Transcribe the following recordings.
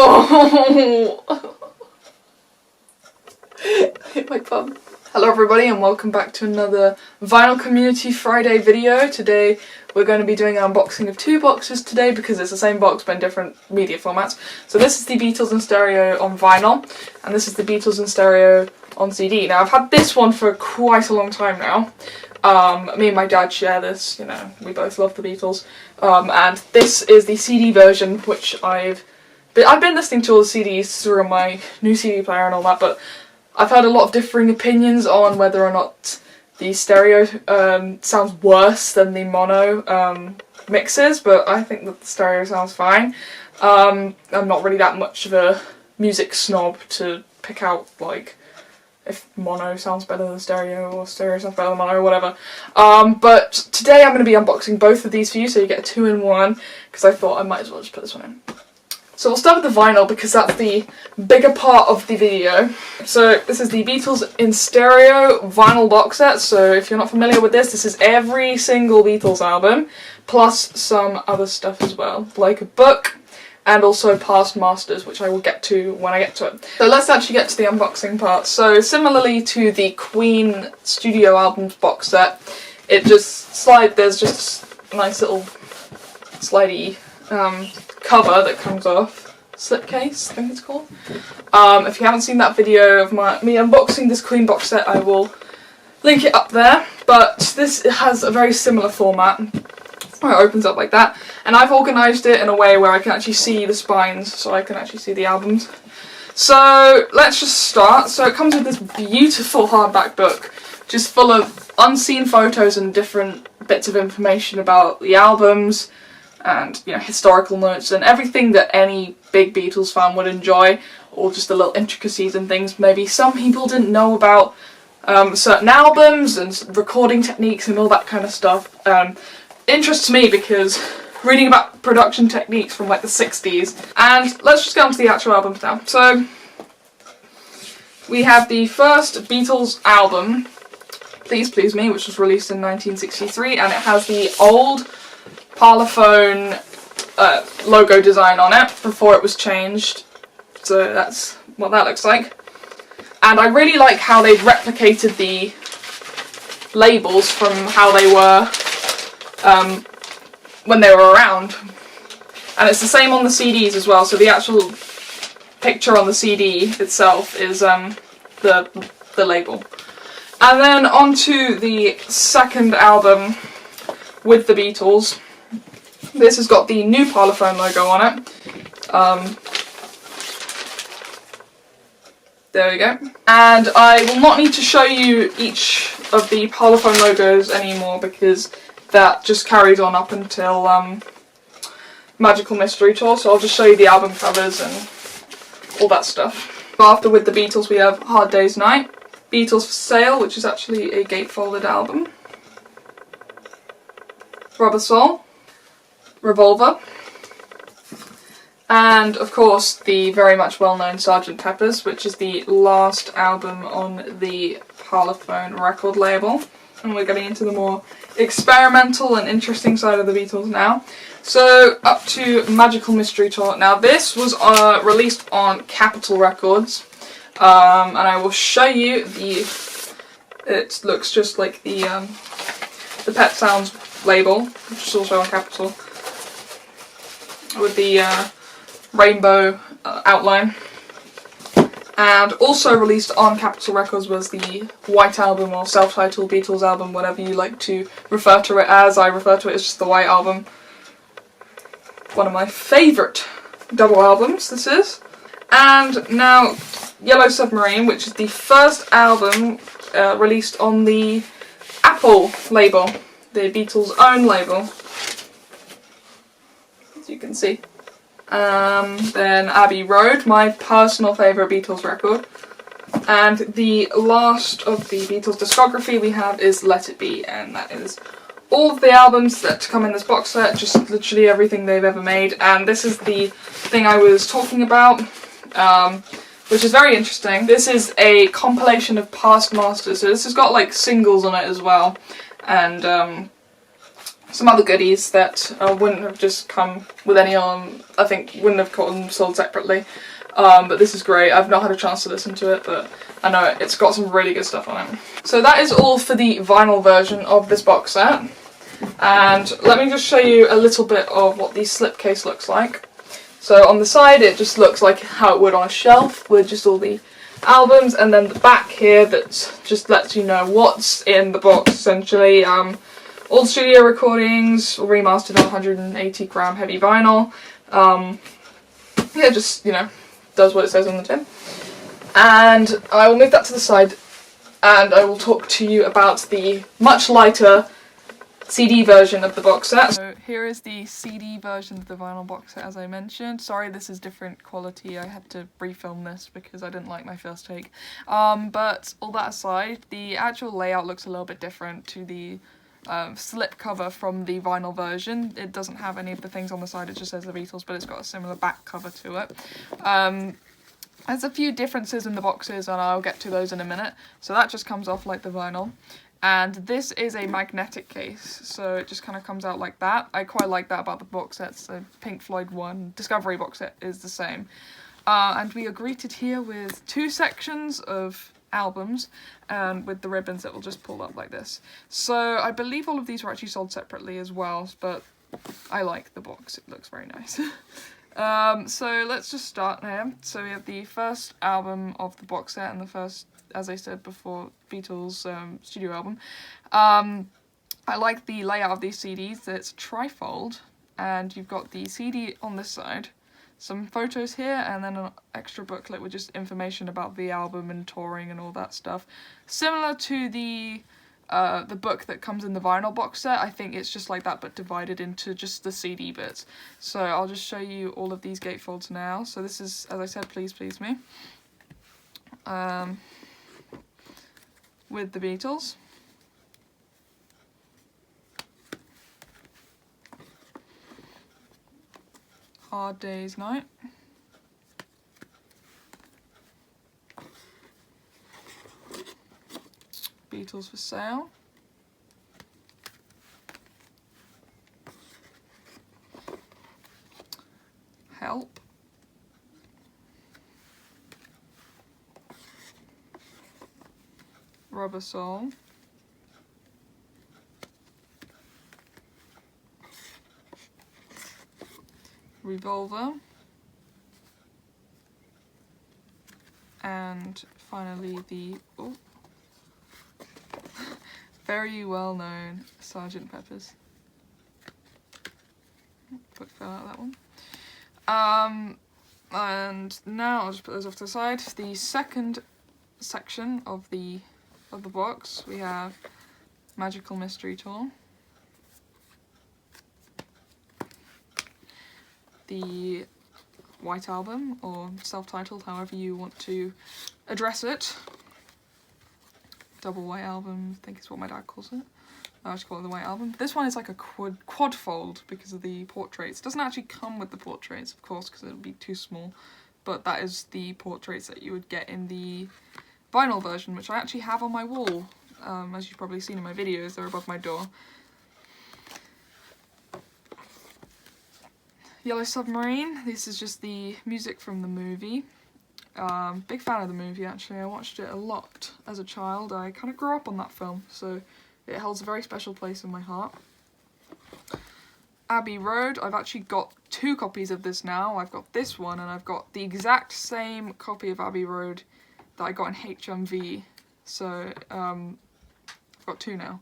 Oh! I hit my bum. Hello everybody and welcome back to another Vinyl Community Friday video. Today we're going to be doing an unboxing of two boxes today because it's the same box but in different media formats. So this is the Beatles In Stereo on vinyl and this is the Beatles In Stereo on CD. Now I've had this one for quite a long time now. Me and my dad share this, you know, we both love the Beatles. And this is the CD version which I've been listening to all the CDs through my new CD player and all that, but I've heard a lot of differing opinions on whether or not the stereo sounds worse than the mono mixes, but I think that the stereo sounds fine. I'm not really that much of a music snob to pick out, like, if mono sounds better than stereo or stereo sounds better than mono or whatever. But today I'm going to be unboxing both of these for you, so you get a 2-in-1, because I thought I might as well just put this one in. So we'll start with the vinyl because that's the bigger part of the video. So this is the Beatles In Stereo vinyl box set. So if you're not familiar with this is every single Beatles album, plus some other stuff as well, like a book and also past masters, which I will get to when I get to it. So let's actually get to the unboxing part. So similarly to the Queen studio albums box set, it just there's just a nice little slidey cover that comes off, slipcase I think it's called. If you haven't seen that video of me unboxing this Queen box set, I will link it up there, but this has a very similar format where it opens up like that, and I've organised it in a way where I can actually see the spines, so I can actually see the albums. So let's just start. So it comes with this beautiful hardback book, just full of unseen photos and different bits of information about the albums, and, you know, historical notes and everything that any big Beatles fan would enjoy, or just the little intricacies and things maybe some people didn't know about certain albums and recording techniques and all that kind of stuff. Interests me because reading about production techniques from like the 60s. And let's just get on to the actual albums now. So we have the first Beatles album, Please Please Me, which was released in 1963, and it has the old Parlophone logo design on it before it was changed, so that's what that looks like. And I really like how they've replicated the labels from how they were when they were around, and it's the same on the CDs as well, so the actual picture on the CD itself is the label. And then on to the second album with the Beatles. This has got the new Parlophone logo on it. There we go. And I will not need to show you each of the Parlophone logos anymore because that just carried on up until Magical Mystery Tour, so I'll just show you the album covers and all that stuff. After with the Beatles we have Hard Day's Night, Beatles for Sale, which is actually a gatefolded album, Rubber Soul, Revolver, and of course the very much well-known Sgt. Pepper's, which is the last album on the Parlophone record label. And we're getting into the more experimental and interesting side of the Beatles now. So up to Magical Mystery Tour. Now this was released on Capitol Records, and I will show you it looks just like the Pet Sounds label, which is also on Capitol, with the rainbow outline. And also released on Capitol Records was the White Album, or self-titled Beatles album, whatever you like to refer to it as. I refer to it as just the White Album. One of my favourite double albums, this is. And now Yellow Submarine, which is the first album released on the Apple label, the Beatles' own label, as you can see. Then Abbey Road, my personal favourite Beatles record. And the last of the Beatles discography we have is Let It Be, and that is all of the albums that come in this box set, just literally everything they've ever made. And this is the thing I was talking about, which is very interesting. This is a compilation of past masters, so this has got like singles on it as well, and some other goodies that wouldn't have just come with any on, I think wouldn't have gotten sold separately. But this is great. I've not had a chance to listen to it, but I know it's got some really good stuff on it. So that is all for the vinyl version of this box set. And let me just show you a little bit of what the slipcase looks like. So on the side it just looks like how it would on a shelf with just all the albums, and then the back here that just lets you know what's in the box essentially. All the studio recordings remastered on 180-gram heavy vinyl. Yeah, just, you know, does what it says on the tin. And I will move that to the side and I will talk to you about the much lighter CD version of the box set. So here is the CD version of the vinyl box set, as I mentioned. Sorry this is different quality, I had to refilm this because I didn't like my first take. But all that aside, the actual layout looks a little bit different to the slip cover from the vinyl version. It doesn't have any of the things on the side, it just says the Beatles, but it's got a similar back cover to it. There's a few differences in the boxes and I'll get to those in a minute. So that just comes off like the vinyl. And this is a magnetic case, so it just kind of comes out like that. I quite like that about the box sets. The Pink Floyd one, Discovery box set is the same. And we are greeted here with 2 sections of albums and with the ribbons that will just pull up like this. So I believe all of these were actually sold separately as well, but I like the box, it looks very nice. So let's just start here. So we have the first album of the box set and the first, as I said before, Beatles studio album. I like the layout of these CDs. It's trifold, and you've got the CD on this side, some photos here, and then an extra booklet with just information about the album and touring and all that stuff. Similar to the book that comes in the vinyl box set. I think it's just like that but divided into just the CD bits. So I'll just show you all of these gatefolds now. So this is, as I said, Please Please Me. With the Beatles. Hard Day's Night. Beatles for Sale. Help. Rubber Soul. Revolver. And finally the very well known Sgt. Pepper's. Quick fell out of that one. And now I'll just put those off to the side. The second section of the box, we have Magical Mystery Tour, the White Album, or self-titled, however you want to address it. Double White Album, I think is what my dad calls it. I just call it the White Album. This one is like a quad fold because of the portraits. It doesn't actually come with the portraits, of course, because it would be too small, but that is the portraits that you would get in the vinyl version, which I actually have on my wall. As you've probably seen in my videos, they're above my door. Yellow Submarine, this is just the music from the movie. Big fan of the movie actually, I watched it a lot as a child. I kind of grew up on that film, so it holds a very special place in my heart. Abbey Road, I've actually got 2 copies of this now. I've got this one and I've got the exact same copy of Abbey Road that I got in HMV, so I've got 2 now,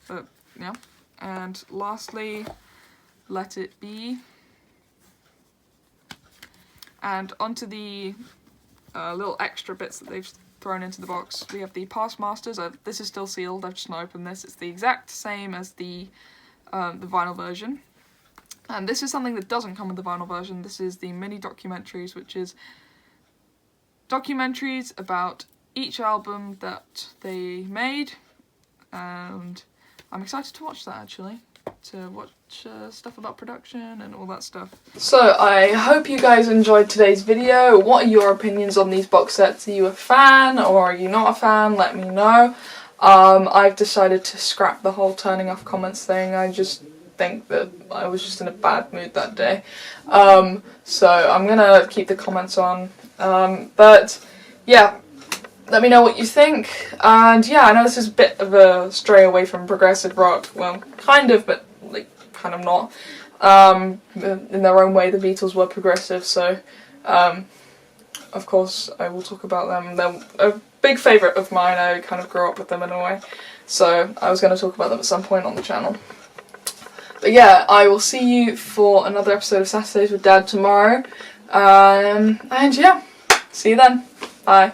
but yeah. And lastly, Let It Be. And onto the little extra bits that they've thrown into the box. We have the Past Masters. This is still sealed, I've just not opened this. It's the exact same as the vinyl version. And this is something that doesn't come with the vinyl version. This is the mini documentaries, which is documentaries about each album that they made. And I'm excited to watch that actually. To watch stuff about production and all that stuff. So I hope you guys enjoyed today's video. What are your opinions on these box sets? Are you a fan or are you not a fan? Let me know. I've decided to scrap the whole turning off comments thing. I just think that I was just in a bad mood that day. So I'm gonna keep the comments on. But yeah, let me know what you think. And yeah, I know this is a bit of a stray away from progressive rock. Well, kind of, but like kind of not. In their own way, the Beatles were progressive, so of course I will talk about them. They're a big favourite of mine. I kind of grew up with them in a way, so I was going to talk about them at some point on the channel. But yeah, I will see you for another episode of Saturdays with Dad tomorrow, and yeah, see you then. Bye.